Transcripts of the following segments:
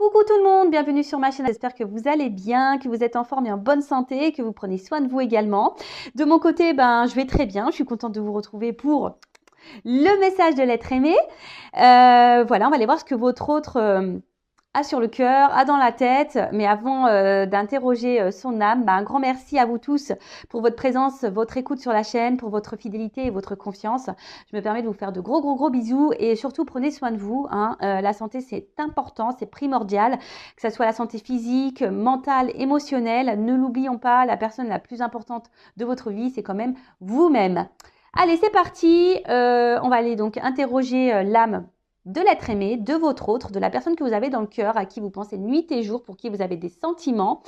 Coucou tout le monde, bienvenue sur ma chaîne. J'espère que vous allez bien, que vous êtes en forme et en bonne santé, que vous prenez soin de vous également. De mon côté, je vais très bien. Je suis contente de vous retrouver pour le message de l'être aimé. Voilà, on va aller voir ce que votre autre a sur le cœur, a dans la tête. Mais avant d'interroger son âme, un grand merci à vous tous pour votre présence, votre écoute sur la chaîne, pour votre fidélité et votre confiance. Je me permets de vous faire de gros bisous et surtout prenez soin de vous. La santé, c'est important, c'est primordial, que ce soit la santé physique, mentale, émotionnelle. Ne l'oublions pas, la personne la plus importante de votre vie, c'est quand même vous-même. Allez, c'est parti. On va aller donc interroger l'âme de l'être aimé, de votre autre, de la personne que vous avez dans le cœur, à qui vous pensez nuit et jour, pour qui vous avez des sentiments.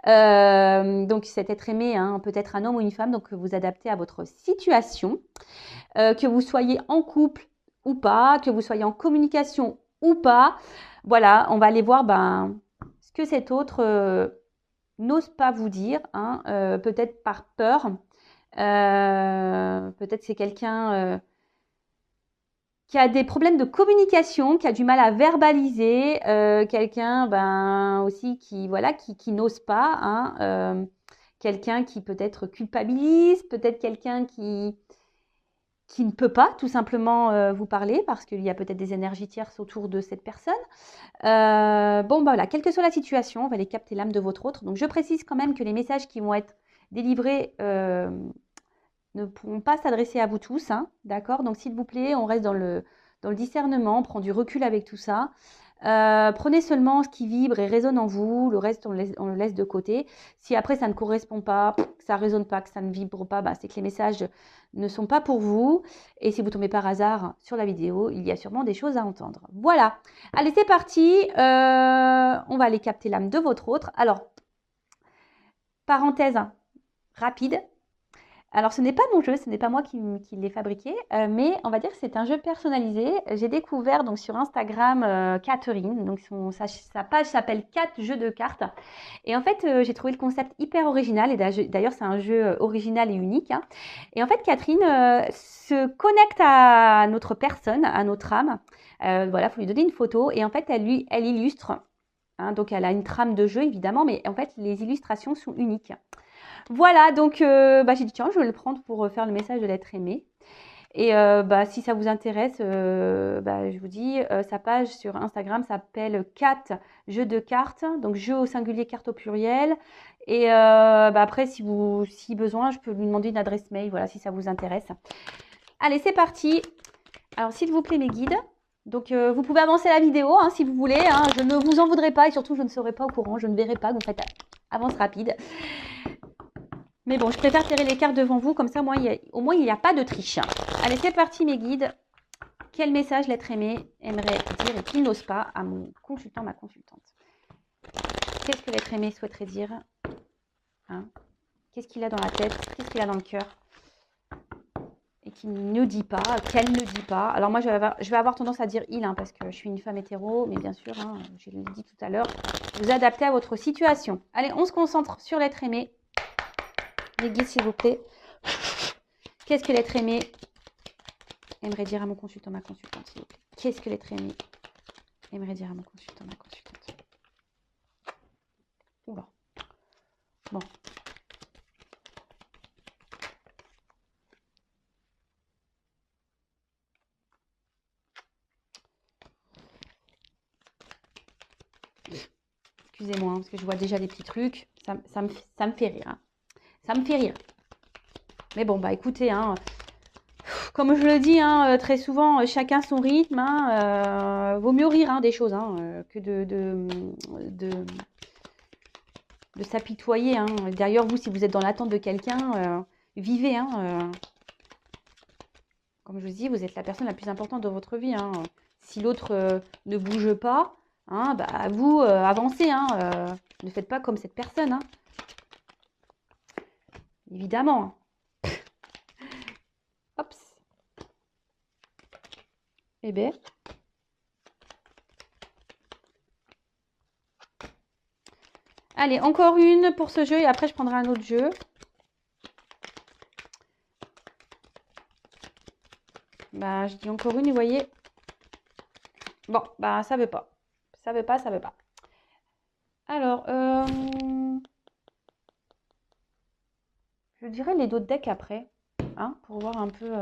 Donc cet être aimé, peut être un homme ou une femme, donc vous adaptez à votre situation. Que vous soyez en couple ou pas, que vous soyez en communication ou pas. Voilà, on va aller voir ce que cet autre n'ose pas vous dire, peut-être par peur. Peut-être c'est quelqu'un qui a des problèmes de communication, qui a du mal à verbaliser, quelqu'un aussi qui n'ose pas, quelqu'un qui peut-être culpabilise, peut-être quelqu'un qui ne peut pas tout simplement vous parler parce qu'il y a peut-être des énergies tierces autour de cette personne. Voilà, quelle que soit la situation, on va aller capter l'âme de votre autre. Donc je précise quand même que les messages qui vont être délivrés ne pourront pas s'adresser à vous tous, d'accord? Donc s'il vous plaît, on reste dans le discernement, on prend du recul avec tout ça. Prenez seulement ce qui vibre et résonne en vous, le reste on le laisse de côté. Si après ça ne correspond pas, que ça ne résonne pas, que ça ne vibre pas, c'est que les messages ne sont pas pour vous. Et si vous tombez par hasard sur la vidéo, il y a sûrement des choses à entendre. Voilà, allez c'est parti, on va aller capter l'âme de votre autre. Alors, parenthèse rapide. Alors, ce n'est pas mon jeu, ce n'est pas moi qui l'ai fabriqué, mais on va dire que c'est un jeu personnalisé. J'ai découvert donc sur Instagram Catherine, donc sa page s'appelle 4 jeux de cartes. Et en fait, j'ai trouvé le concept hyper original, et d'ailleurs, c'est un jeu original et unique. Et en fait, Catherine se connecte à notre personne, à notre âme. Voilà, il faut lui donner une photo, et en fait, elle illustre. Donc, elle a une trame de jeu, évidemment, mais en fait, les illustrations sont uniques. Voilà, donc j'ai dit tiens, je vais le prendre pour faire le message de l'être aimé. Et si ça vous intéresse, je vous dis, sa page sur Instagram s'appelle 4 jeux de cartes, donc jeux au singulier, cartes au pluriel. Et après, si besoin, je peux lui demander une adresse mail, voilà, si ça vous intéresse. Allez, c'est parti. Alors, s'il vous plaît, mes guides. Donc, vous pouvez avancer la vidéo si vous voulez. Je ne vous en voudrais pas et surtout, je ne serai pas au courant, je ne verrai pas. Donc, faites avance rapide. Mais bon, je préfère tirer les cartes devant vous, comme ça, au moins, il n'y a pas de triche. Allez, c'est parti, mes guides. Quel message l'être aimé aimerait dire et qu'il n'ose pas à mon consultant, ma consultante? Qu'est-ce que l'être aimé souhaiterait dire? Qu'est-ce qu'il a dans la tête? Qu'est-ce qu'il a dans le cœur? Et qu'il ne dit pas, qu'elle ne dit pas. Alors moi, je vais avoir tendance à dire il, parce que je suis une femme hétéro, mais bien sûr, je l'ai dit tout à l'heure, vous adaptez à votre situation. Allez, on se concentre sur l'être aimé. Les guides, s'il vous plaît. Qu'est-ce que l'être aimé aimerait dire à mon consultant, ma consultante, s'il vous plaît? Qu'est-ce que l'être aimé aimerait dire à mon consultant, ma consultante? Oula. Bon. Excusez-moi, parce que je vois déjà des petits trucs. Ça me fait rire. Ça me fait rire. Mais bon, écoutez, comme je le dis très souvent, chacun son rythme. Vaut mieux rire des choses que de s'apitoyer. D'ailleurs, vous, si vous êtes dans l'attente de quelqu'un, vivez. Comme je vous dis, vous êtes la personne la plus importante de votre vie. Si l'autre ne bouge pas, vous, avancez. Ne faites pas comme cette personne. Évidemment. Hop. Eh bien. Allez, encore une pour ce jeu et après je prendrai un autre jeu. Je dis encore une, vous voyez. Bon, ça veut pas. Ça veut pas. Alors, je dirais les d'autres decks après, hein, pour voir un peu.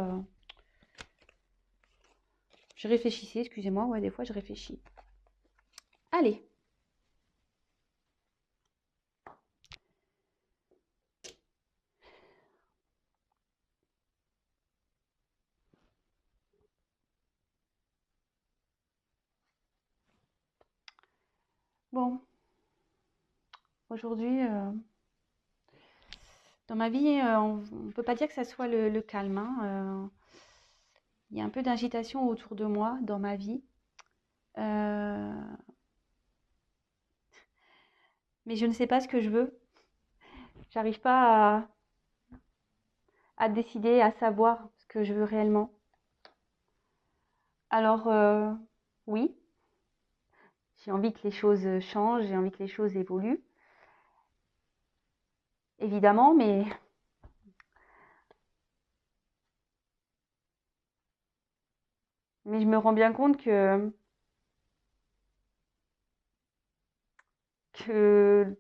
Je réfléchissais, excusez-moi, ouais, des fois je réfléchis. Allez. Bon, aujourd'hui, dans ma vie, on ne peut pas dire que ça soit le calme, hein, il y a un peu d'agitation autour de moi dans ma vie. Euh, mais je ne sais pas ce que je veux. J'arrive pas à décider, à savoir ce que je veux réellement. Alors, oui, j'ai envie que les choses changent, j'ai envie que les choses évoluent, évidemment, mais je me rends bien compte que, que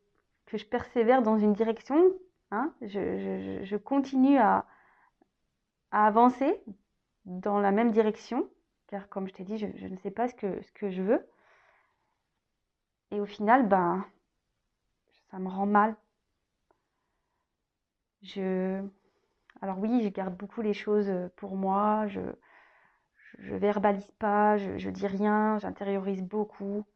je persévère dans une direction, hein, je continue à avancer dans la même direction, car comme je t'ai dit, je ne sais pas ce que je veux. Et au final, ben, ça me rend mal. Je... Alors oui, je garde beaucoup les choses pour moi, je verbalise pas, je dis rien, j'intériorise beaucoup.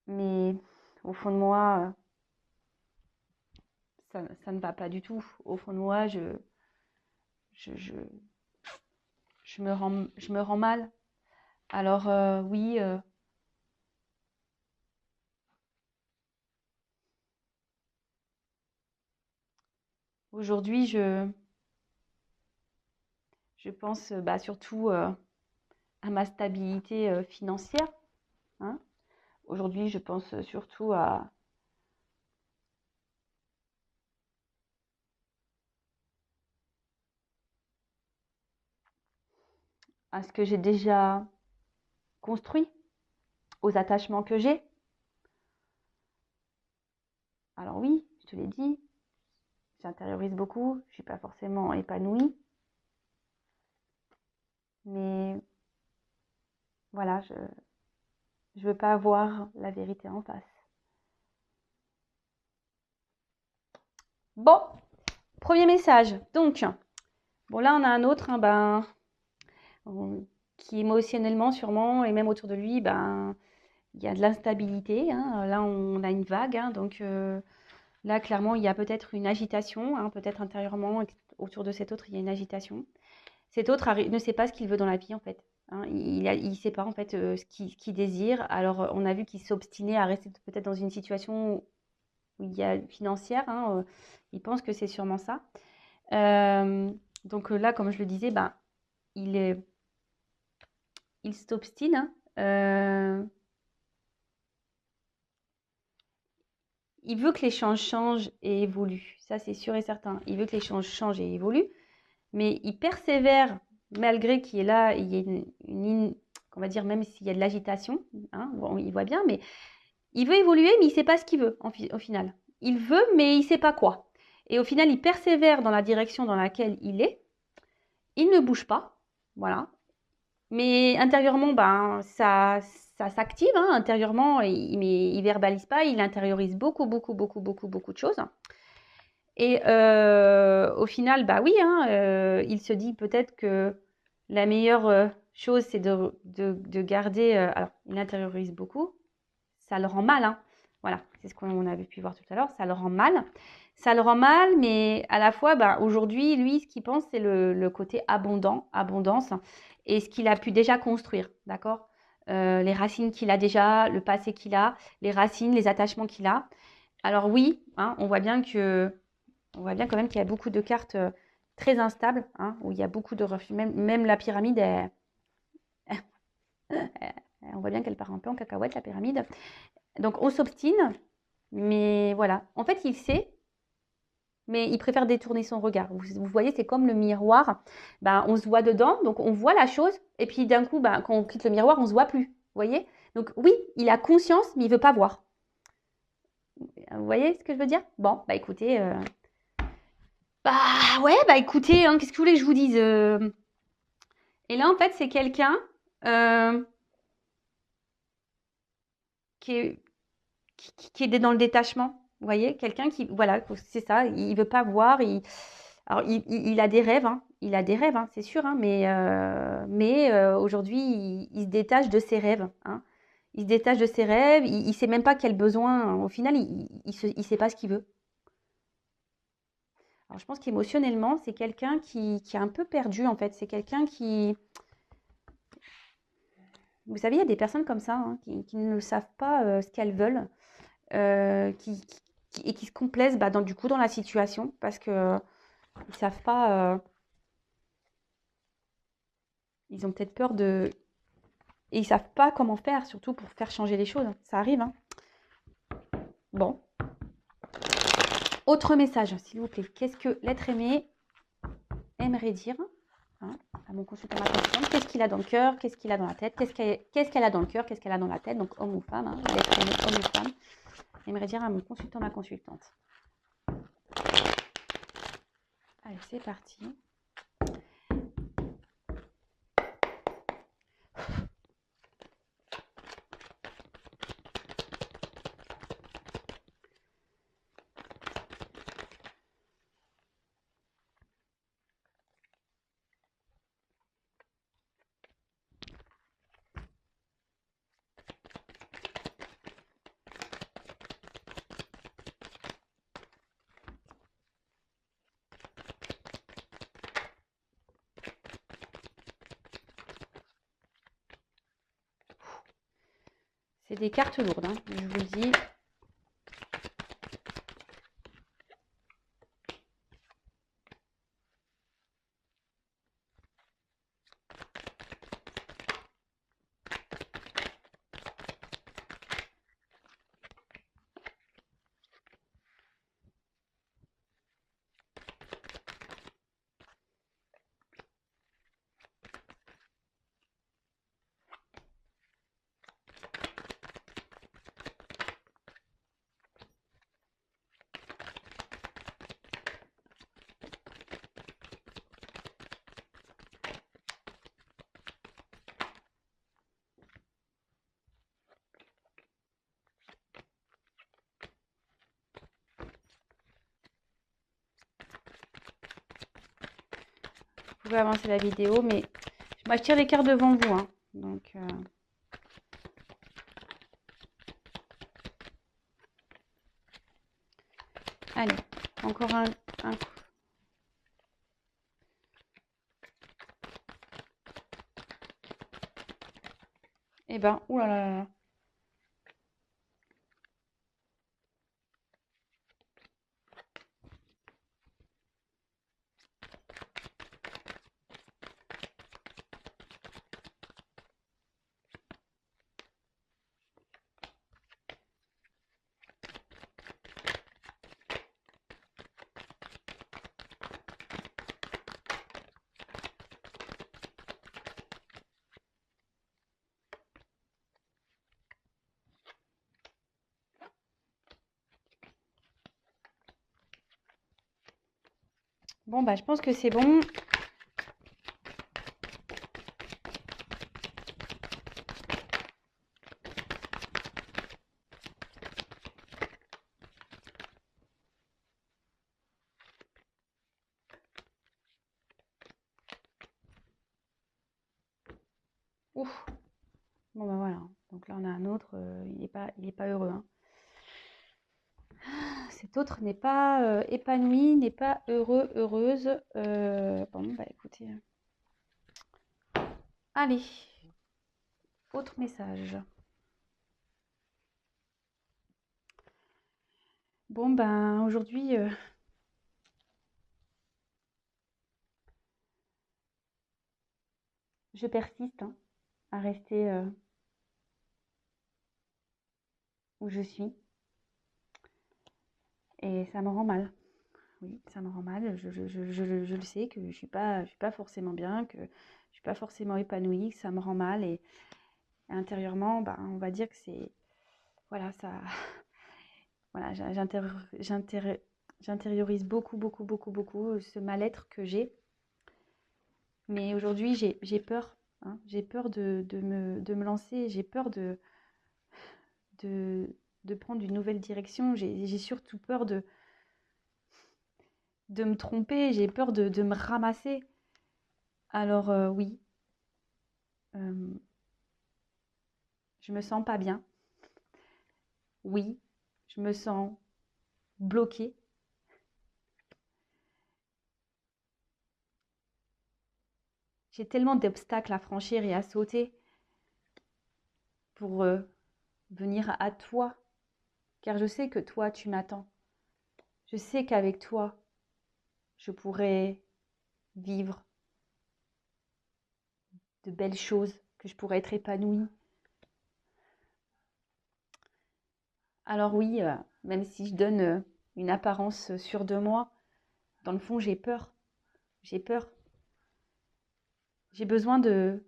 Mais au fond de moi, ça ne va pas du tout. Au fond de moi, je, je, je me rends mal. Alors oui, aujourd'hui, je pense bah, surtout à ma stabilité financière, hein. Aujourd'hui, je pense surtout à ce que j'ai déjà construit, aux attachements que j'ai. Alors oui, je te l'ai dit, j'intériorise beaucoup, je ne suis pas forcément épanouie, mais voilà, je ne veux pas avoir la vérité en face. Bon, premier message. Donc, bon là on a un autre, hein, ben, qui émotionnellement sûrement, et même autour de lui, ben, il y a de l'instabilité, hein. Là on a une vague, hein, donc là clairement il y a peut-être une agitation, hein, peut-être intérieurement, autour de cet autre il y a une agitation. Cet autre ne sait pas ce qu'il veut dans la vie en fait, hein. Il ne sait pas en fait ce qu'il désire. Alors on a vu qu'il s'obstinait à rester peut-être dans une situation où il y a financière, hein, il pense que c'est sûrement ça. Euh, donc là, comme je le disais, ben, il est, il s'obstine, hein. Il veut que l'échange change et évolue. Ça, c'est sûr et certain. Il veut que l'échange change et évolue, mais il persévère malgré qu'il y ait là, il y ait on va dire, même s'il y a de l'agitation, hein, bon, il voit bien, mais il veut évoluer, mais il ne sait pas ce qu'il veut au final. Il veut, mais il ne sait pas quoi. Et au final, il persévère dans la direction dans laquelle il est. Il ne bouge pas, voilà. Mais intérieurement, ben, ça s'active, hein, intérieurement, mais il verbalise pas, il intériorise beaucoup, beaucoup, beaucoup, beaucoup, beaucoup de choses. Et au final, bah oui, hein, il se dit peut-être que la meilleure chose, c'est de garder. Alors, il intériorise beaucoup, ça le rend mal, hein. Voilà, c'est ce qu'on avait pu voir tout à l'heure, ça le rend mal. Ça le rend mal, mais à la fois, bah, aujourd'hui, lui, ce qu'il pense, c'est le côté abondance, et ce qu'il a pu déjà construire, d'accord. Les racines qu'il a déjà, le passé qu'il a, les racines, les attachements qu'il a. Alors oui, hein, on voit bien quand même qu'il y a beaucoup de cartes très instables, hein, où il y a beaucoup de refus. Même la pyramide, on voit bien qu'elle part un peu en cacahuète, la pyramide. Donc on s'obstine, mais voilà. En fait, il sait, mais il préfère détourner son regard. Vous voyez, c'est comme le miroir. Ben, on se voit dedans, donc on voit la chose, et puis d'un coup, ben, quand on quitte le miroir, on ne se voit plus. Vous voyez? Donc oui, il a conscience, mais il veut pas voir. Vous voyez ce que je veux dire? Bon, bah écoutez, bah ouais, bah écoutez, hein, qu'est-ce que vous voulez que je vous dise? Et là, en fait, c'est quelqu'un euh, qui est, qui est dans le détachement. Vous voyez, quelqu'un qui, voilà, c'est ça, il veut pas voir. Alors, il a des rêves, hein, il a des rêves, hein, c'est sûr, hein, mais aujourd'hui, il se détache de ses rêves, hein. Il se détache de ses rêves, il sait même pas quel besoin, au final, il sait pas ce qu'il veut. Alors, je pense qu'émotionnellement, c'est quelqu'un qui est un peu perdu, en fait. C'est quelqu'un qui, vous savez, il y a des personnes comme ça, hein, qui ne savent pas ce qu'elles veulent, et qui se complaisent bah, du coup dans la situation parce que ils savent pas, ils ont peut-être peur de, et ils savent pas comment faire, surtout pour faire changer les choses. Ça arrive, hein. Bon, autre message, s'il vous plaît. Qu'est-ce que l'être aimé aimerait dire, hein, à mon consultant, ma consultante? Qu'est-ce qu'il a dans le cœur? Qu'est-ce qu'il a dans la tête? Qu'est-ce qu'elle a dans le cœur? Qu'est-ce qu'elle a dans la tête? Donc homme ou femme, hein, l'être aimé, homme ou femme, aimerait dire à mon consultant, ma consultante. Allez, c'est parti. C'est des cartes lourdes, hein, je vous le dis. Vous pouvez avancer la vidéo, mais moi je tire les cartes devant vous, hein. Donc, allez, encore un coup. Eh ben, oulala. Là là. Bon, bah, je pense que c'est bon. Ouf. Bon, bah voilà. Donc là, on a un autre. Il est pas heureux, hein. Cet autre n'est pas épanoui, n'est pas heureux, heureuse. Bon, bah écoutez. Allez, autre message. Bon, ben aujourd'hui, je persiste, hein, à rester où je suis. Et ça me rend mal. Oui, ça me rend mal. Je le sais que je suis pas forcément bien, que je suis pas forcément épanouie, que ça me rend mal. Et intérieurement, ben, on va dire que c'est, voilà, ça, voilà, j'intériorise beaucoup, beaucoup, beaucoup, beaucoup ce mal-être que j'ai. Mais aujourd'hui, j'ai peur, hein. J'ai peur de me lancer, j'ai peur de, de prendre une nouvelle direction. J'ai surtout peur de me tromper, j'ai peur de me ramasser. Alors oui, euh, je me sens pas bien. Oui, je me sens bloquée. J'ai tellement d'obstacles à franchir et à sauter pour venir à toi, car je sais que toi, tu m'attends. Je sais qu'avec toi, je pourrais vivre de belles choses, que je pourrais être épanouie. Alors oui, même si je donne une apparence sûre de moi, dans le fond, j'ai peur. J'ai peur. J'ai besoin de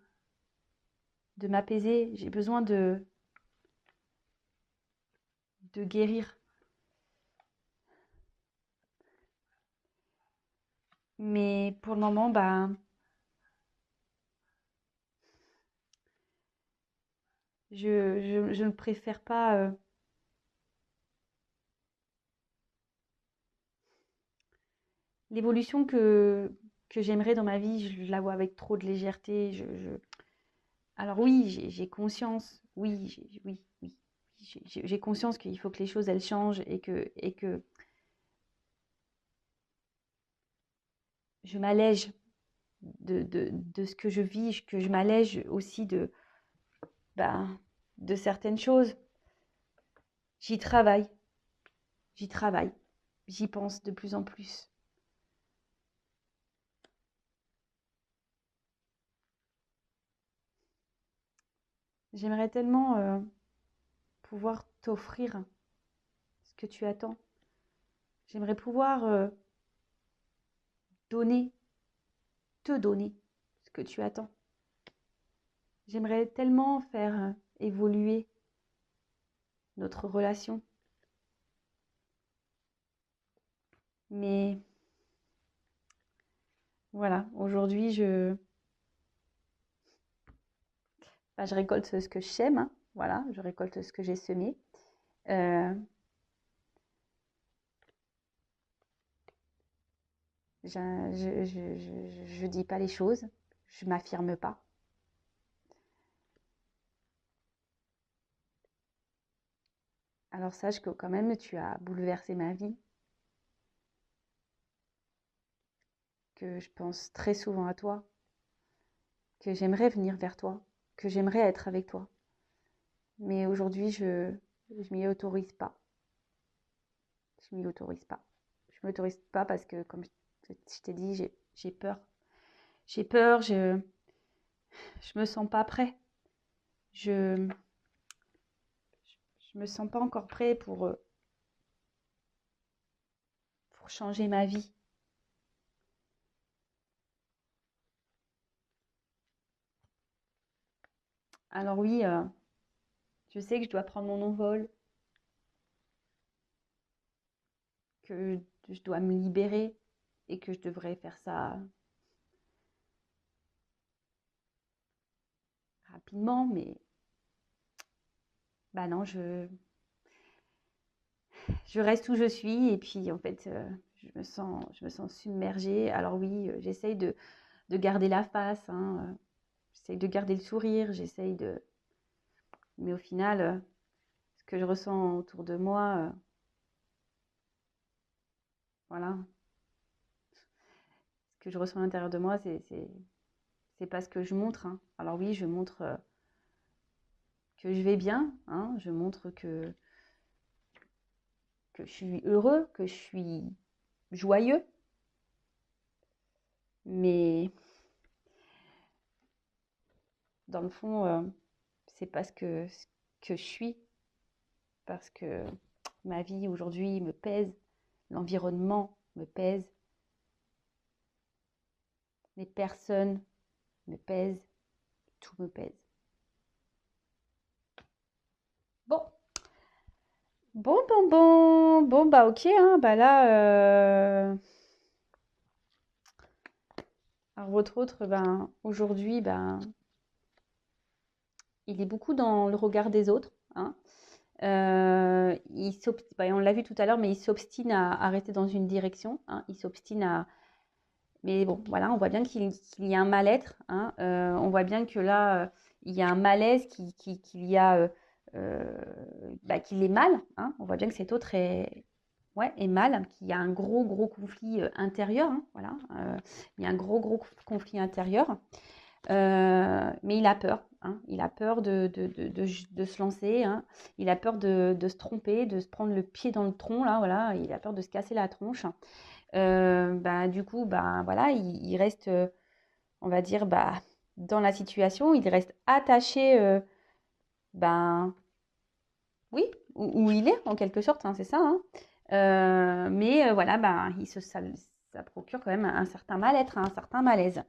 m'apaiser. J'ai besoin de guérir. Mais pour le moment, bah, je ne préfère pas. L'évolution que j'aimerais dans ma vie, je la vois avec trop de légèreté. Alors oui, j'ai conscience. Oui, oui. J'ai conscience qu'il faut que les choses, elles changent et que je m'allège de ce que je vis, que je m'allège aussi ben, de certaines choses. J'y travaille, j'y travaille, j'y pense de plus en plus. J'aimerais tellement pouvoir t'offrir ce que tu attends. J'aimerais pouvoir donner, te donner ce que tu attends. J'aimerais tellement faire évoluer notre relation. Mais voilà, aujourd'hui, bah, je récolte ce que je sème, hein. Voilà, je récolte ce que j'ai semé. Euh, je dis pas les choses, je m'affirme pas. Alors sache que quand même, tu as bouleversé ma vie, que je pense très souvent à toi, que j'aimerais venir vers toi, que j'aimerais être avec toi. Mais aujourd'hui, je m'y autorise pas. Je m'y autorise pas. Je m'autorise pas parce que, comme je t'ai dit, j'ai peur. J'ai peur, je me sens pas prêt. Je, je me sens pas encore prêt pour changer ma vie. Alors oui, je sais que je dois prendre mon envol, que je dois me libérer et que je devrais faire ça rapidement, mais bah non, je reste où je suis et puis en fait, je me sens submergée. Alors oui, j'essaye de garder la face, hein, j'essaye de garder le sourire, j'essaye de... Mais au final, ce que je ressens autour de moi, voilà, ce que je ressens à l'intérieur de moi, c'est pas ce que je montre, hein. Alors oui, je montre que je vais bien, hein, je montre que je suis heureux, que je suis joyeux, mais dans le fond, c'est pas ce que je suis, parce que ma vie aujourd'hui me pèse, l'environnement me pèse, les personnes me pèsent, tout me pèse. Bon, bah ok, hein, bah là, alors votre autre, ben, aujourd'hui, ben, il est beaucoup dans le regard des autres, hein. Bah, on l'a vu tout à l'heure, mais il s'obstine à rester dans une direction, hein. Il s'obstine à... Mais bon, voilà, on voit bien qu'il y a un mal-être, hein. On voit bien que là, il y a un malaise, qu'il y a, euh, bah, qu'il est mal, hein. On voit bien que cet autre est, ouais, est mal, qu'il y a un gros conflit intérieur, hein, voilà. Il y a un gros conflit intérieur. Mais il a peur, hein. Il a peur de se lancer, hein. Il a peur de se tromper, de se prendre le pied dans le tronc, là, voilà. Il a peur de se casser la tronche. Bah, du coup, bah, voilà, il reste, on va dire, bah, dans la situation, il reste attaché, ben, oui, où il est, en quelque sorte, hein, c'est ça, hein. Mais voilà, ben, ça procure quand même un certain mal-être, un certain malaise.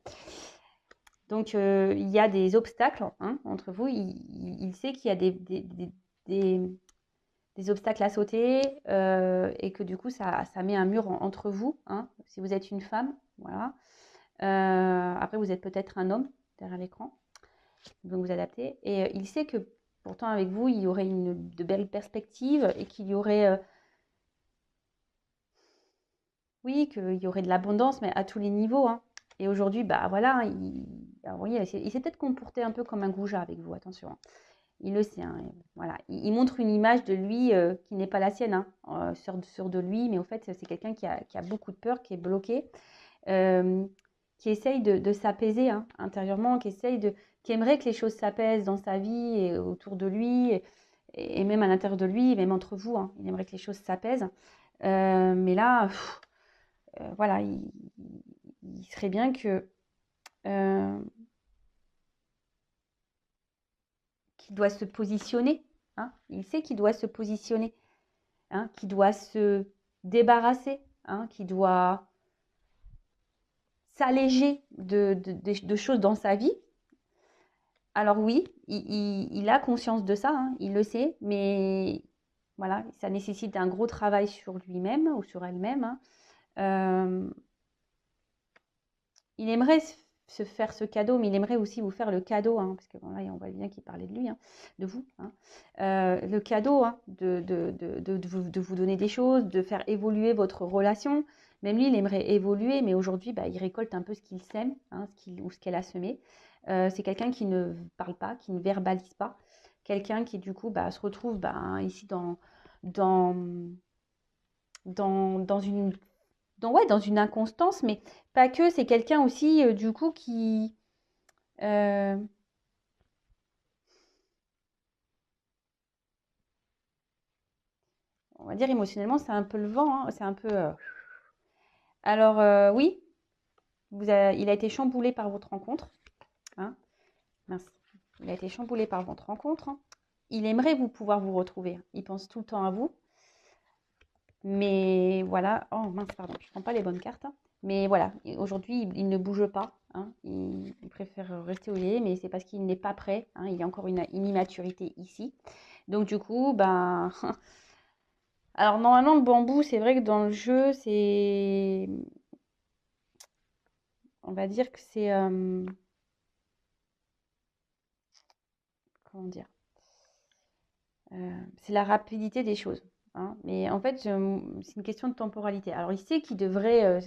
Donc, il y a des obstacles, hein, entre vous. Il sait qu'il y a des- des obstacles à sauter et que du coup, ça met un mur entre vous, hein, si vous êtes une femme. Voilà. Après, vous êtes peut-être un homme derrière l'écran, donc vous adaptez. Et il sait que pourtant, avec vous, il y aurait de belles perspectives et qu'il y aurait, oui, qu'il y aurait de l'abondance, mais à tous les niveaux, hein. Et aujourd'hui, bah voilà, alors, oui, il s'est peut-être comporté un peu comme un goujat avec vous, attention, hein. Il le sait, hein, voilà. Il montre une image de lui qui n'est pas la sienne, hein, sûr de lui, mais au fait, c'est quelqu'un qui a beaucoup de peur, qui est bloqué, euh, qui essaye de s'apaiser, hein, intérieurement, qui aimerait que les choses s'apaisent dans sa vie et autour de lui, et même à l'intérieur de lui, même entre vous, hein. Il aimerait que les choses s'apaisent. Mais là, voilà, il serait bien euh, qu'il doit se positionner, hein. Il sait qu'il doit se positionner, hein, qu'il doit se débarrasser, hein, qu'il doit s'alléger de choses dans sa vie. Alors oui, il a conscience de ça, hein, il le sait, mais voilà, ça nécessite un gros travail sur lui-même ou sur elle-même, hein. Euh, il aimerait se faire ce cadeau, mais il aimerait aussi vous faire le cadeau, hein, parce que voilà, on voit bien qu'il parlait de lui, hein, de vous, hein. Le cadeau, hein, de vous donner des choses, de faire évoluer votre relation. Même lui, il aimerait évoluer, mais aujourd'hui, bah, il récolte un peu ce qu'il sème, hein, ou ce qu'elle a semé. C'est quelqu'un qui ne parle pas, qui ne verbalise pas, quelqu'un qui du coup bah, se retrouve bah, ici dans, dans une ouais, dans une inconstance, mais pas que, c'est quelqu'un aussi, du coup, euh, on va dire émotionnellement, c'est un peu le vent, hein, c'est un peu... Alors, oui, il a été chamboulé par votre rencontre, hein, mince. Il a été chamboulé par votre rencontre, hein. Il aimerait vous pouvoir vous retrouver, hein. Il pense tout le temps à vous, mais voilà. Oh mince, pardon, je ne prends pas les bonnes cartes, hein. Mais voilà, aujourd'hui, il ne bouge pas, hein. Il préfère rester où il est, mais c'est parce qu'il n'est pas prêt, hein. Il y a encore une immaturité ici. Donc du coup, ben... Alors normalement, le bambou, c'est vrai que dans le jeu, c'est... On va dire que c'est... comment dire? C'est la rapidité des choses, hein. Mais en fait, c'est une question de temporalité. Alors il sait qu'il devrait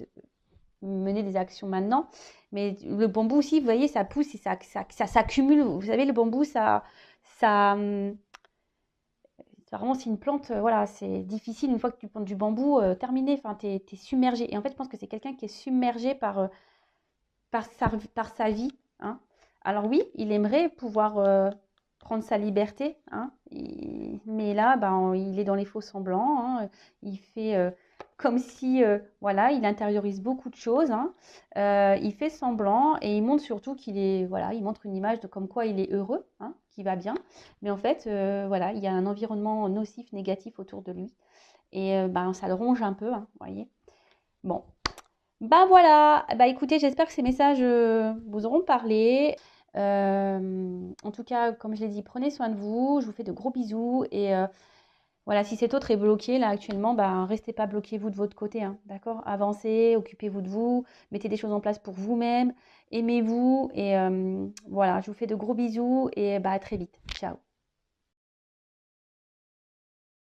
mener des actions maintenant, mais le bambou aussi, vous voyez, ça pousse et ça s'accumule. Vous savez, le bambou, ça, vraiment, c'est une plante, voilà, c'est difficile une fois que tu plantes du bambou, terminé, enfin, t'es submergé. Et en fait, je pense que c'est quelqu'un qui est submergé par sa vie, hein. Alors oui, il aimerait pouvoir prendre sa liberté, hein, mais là, ben, il est dans les faux semblants, hein. Il fait comme si, voilà, il intériorise beaucoup de choses, hein. Il fait semblant et il montre surtout qu'il est, voilà, il montre une image de comme quoi il est heureux, hein, qu'il va bien. Mais en fait, voilà, il y a un environnement nocif, négatif autour de lui. Et ben, ça le ronge un peu, hein, vous voyez. Bon, bah voilà, bah écoutez, j'espère que ces messages vous auront parlé. En tout cas, comme je l'ai dit, prenez soin de vous. Je vous fais de gros bisous et Voilà, si cet autre est bloqué là actuellement, bah, restez pas bloqué vous de votre côté, hein, d'accord? Avancez, occupez-vous de vous, mettez des choses en place pour vous-même, aimez-vous et voilà, je vous fais de gros bisous et bah, à très vite. Ciao.